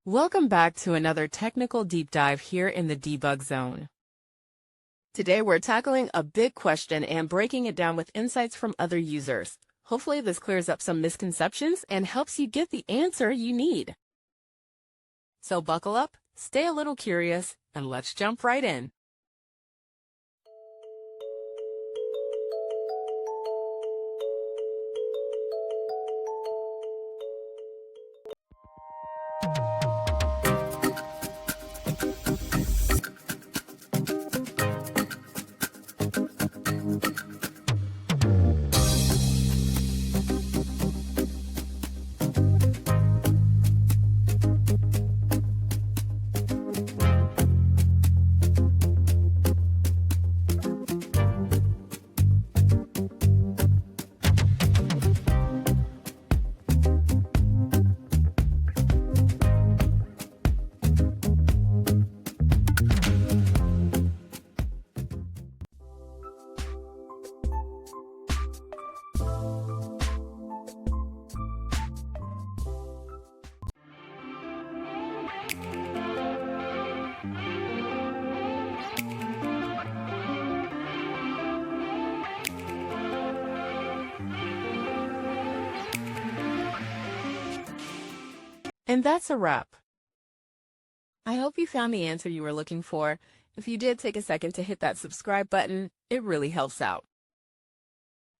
Welcome back to another technical deep dive here in the debug zone. Today we're tackling a big question and breaking it down with insights from other users. Hopefully this clears up some misconceptions and helps you get the answer you need. So buckle up, stay a little curious, and let's jump right in. And that's a wrap. I hope you found the answer you were looking for. If you did, take a second to hit that subscribe button. It really helps out.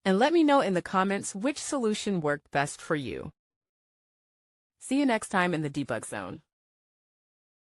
And let me know in the comments which solution worked best for you. See you next time in the debug zone.